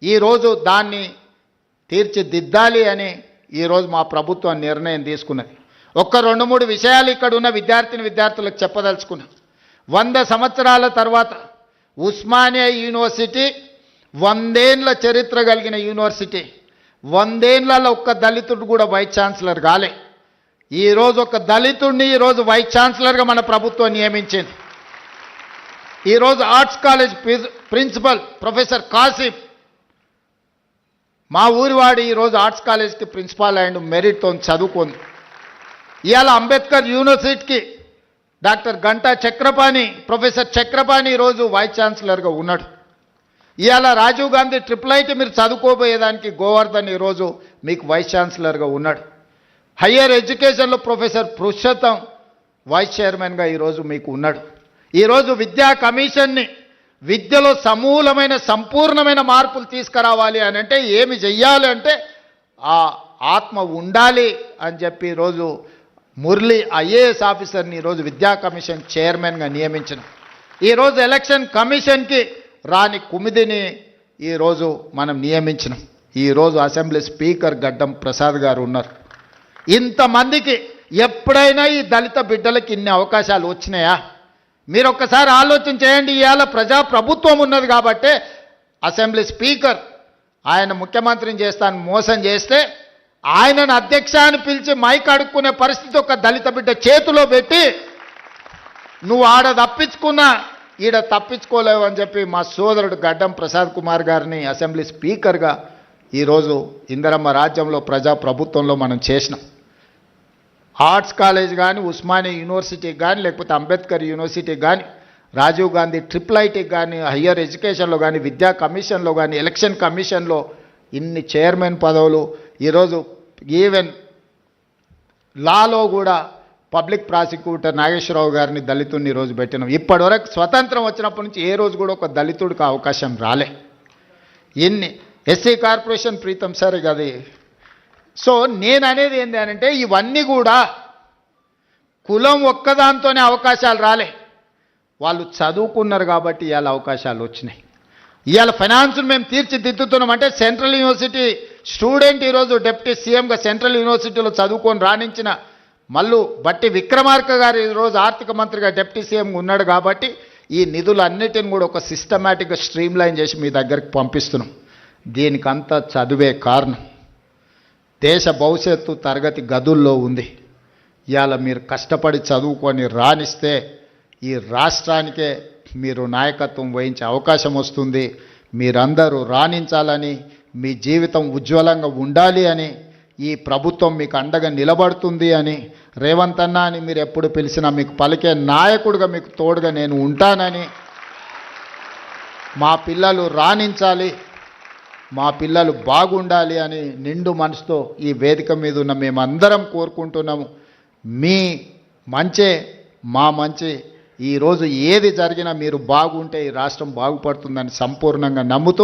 ఈరోజు దాన్ని తీర్చిదిద్దాలి అని ఈరోజు మా ప్రభుత్వం నిర్ణయం తీసుకున్నది. ఒక్క 2-3 విషయాలు ఇక్కడ ఉన్న విద్యార్థులకు చెప్పదలుచుకున్నా. 100 సంవత్సరాల తర్వాత ఉస్మానియా యూనివర్సిటీ 100 ఏళ్ల చరిత్ర కలిగిన యూనివర్సిటీ. 100 ఏళ్లలో ఒక్క దళితుడు కూడా వైస్ ఛాన్సలర్ కాలే. ఈరోజు ఒక దళితుడిని ఈరోజు వైస్ ఛాన్సలర్గా మన ప్రభుత్వం నియమించింది. ఈరోజు arts college principal professor Kasim మా ఊరివాడు ఈరోజు ఆర్ట్స్ కాలేజ్కి ప్రిన్సిపాల్ అండ్ మెరిట్తో చదువుకుంది. ఇవాళ అంబేద్కర్ యూనివర్సిటీకి డాక్టర్ గంటా చక్రపాణి ప్రొఫెసర్ చక్రపాణి ఈరోజు వైస్ ఛాన్సలర్గా ఉన్నాడు. ఇవాళ రాజీవ్ గాంధీ IIIT మీరు చదువుకోబోయేదానికి గోవర్ధన్ ఈరోజు మీకు వైస్ ఛాన్సలర్గా ఉన్నాడు. హయ్యర్ ఎడ్యుకేషన్లో ప్రొఫెసర్ పురుషోత్తం వైస్ చైర్మన్గా ఈరోజు మీకు ఉన్నాడు. ఈరోజు విద్యా కమిషన్ని విద్యలో సమూలమైన సంపూర్ణమైన మార్పులు తీసుకురావాలి అని అంటే ఏమి చెయ్యాలి అంటే ఆ ఆత్మ ఉండాలి అని చెప్పి ఈరోజు మురళి IAS ఆఫీసర్ని ఈరోజు విద్యా కమిషన్ చైర్మన్గా నియమించిన. ఈరోజు ఎలక్షన్ కమిషన్కి రాని కుమిదిని ఈరోజు మనం నియమించినాం. ఈరోజు అసెంబ్లీ స్పీకర్ గడ్డం ప్రసాద్ గారు ఉన్నారు. ఇంతమందికి ఎప్పుడైనా ఈ దళిత బిడ్డలకి ఇన్ని అవకాశాలు వచ్చినాయా? మీరు ఒక్కసారి ఆలోచన చేయండి. ఇవాళ ప్రజాప్రభుత్వం ఉన్నది కాబట్టి అసెంబ్లీ స్పీకర్ ఆయన ముఖ్యమంత్రిని చేస్తాను మోసం చేస్తే ఆయనను అధ్యక్ష అని పిలిచి మైక్ అడుక్కునే పరిస్థితి ఒక దళిత బిడ్డ చేతిలో పెట్టి నువ్వు ఆడ తప్పించుకున్నా ఈడ తప్పించుకోలేవు అని చెప్పి మా సోదరుడు గడ్డం ప్రసాద్ కుమార్ గారిని అసెంబ్లీ స్పీకర్గా ఈరోజు ఇందిరమ్మ రాజ్యంలో ప్రజాప్రభుత్వంలో మనం చేసినాం. ఆర్ట్స్ కాలేజ్ కానీ ఉస్మానియా యూనివర్సిటీకి కానీ లేకపోతే అంబేద్కర్ యూనివర్సిటీకి కానీ రాజీవ్ గాంధీ IIITకి కానీ హయ్యర్ ఎడ్యుకేషన్లో కానీ విద్యా కమిషన్లో కానీ ఎలక్షన్ కమిషన్లో ఇన్ని చైర్మన్ పదవులు. ఈరోజు ఈవెన్ లాలో కూడా పబ్లిక్ ప్రాసిక్యూటర్ నాగేశ్వరరావు గారిని దళితుడిని ఈరోజు పెట్టినాం. ఇప్పటివరకు స్వతంత్రం వచ్చినప్పటి నుంచి ఏ రోజు కూడా ఒక దళితుడికి అవకాశం రాలే. ఇన్ని ఎస్సీ కార్పొరేషన్ ప్రీతం సార్ అది. సో నేను అనేది ఏంటి అంటే ఇవన్నీ కూడా కులం ఒక్కదాంతోనే అవకాశాలు రాలే. వాళ్ళు చదువుకున్నారు కాబట్టి ఇవాళ అవకాశాలు వచ్చినాయి. ఇవాళ ఫైనాన్స్ను మేము తీర్చిదిద్దుతున్నాం అంటే సెంట్రల్ యూనివర్సిటీ స్టూడెంట్ ఈరోజు డిప్యూటీ సీఎంగా సెంట్రల్ యూనివర్సిటీలో చదువుకొని రాణించిన మల్లు బట్టి విక్రమార్క గారు ఈరోజు ఆర్థిక మంత్రిగా డిప్యూటీ సీఎంగా ఉన్నాడు కాబట్టి ఈ నిధులన్నిటిని కూడా ఒక సిస్టమేటిక్గా స్ట్రీమ్లైన్ చేసి మీ దగ్గరికి పంపిస్తున్నాం. దీనికంతా చదువే కారణం. దేశ భవిష్యత్తు తరగతి గదుల్లో ఉంది. ఇవాళ మీరు కష్టపడి చదువుకొని రాణిస్తే ఈ రాష్ట్రానికే మీరు నాయకత్వం వహించే అవకాశం వస్తుంది. మీరందరూ రాణించాలని, మీ జీవితం ఉజ్వలంగా ఉండాలి అని, ఈ ప్రభుత్వం మీకు అండగా నిలబడుతుంది అని, రేవంత్ అన్న అని మీరు ఎప్పుడు పిలిచినా మీకు పలికే నాయకుడిగా మీకు తోడుగా నేను ఉంటానని, మా పిల్లలు రాణించాలి, మా పిల్లలు బాగుండాలి అని నిండు మనసుతో ఈ వేదిక మీద ఉన్న మేమందరం కోరుకుంటున్నాము. మీ మంచే మా మంచి. ఈరోజు ఏది జరిగినా మీరు బాగుంటే ఈ రాష్ట్రం బాగుపడుతుందని సంపూర్ణంగా నమ్ముతూ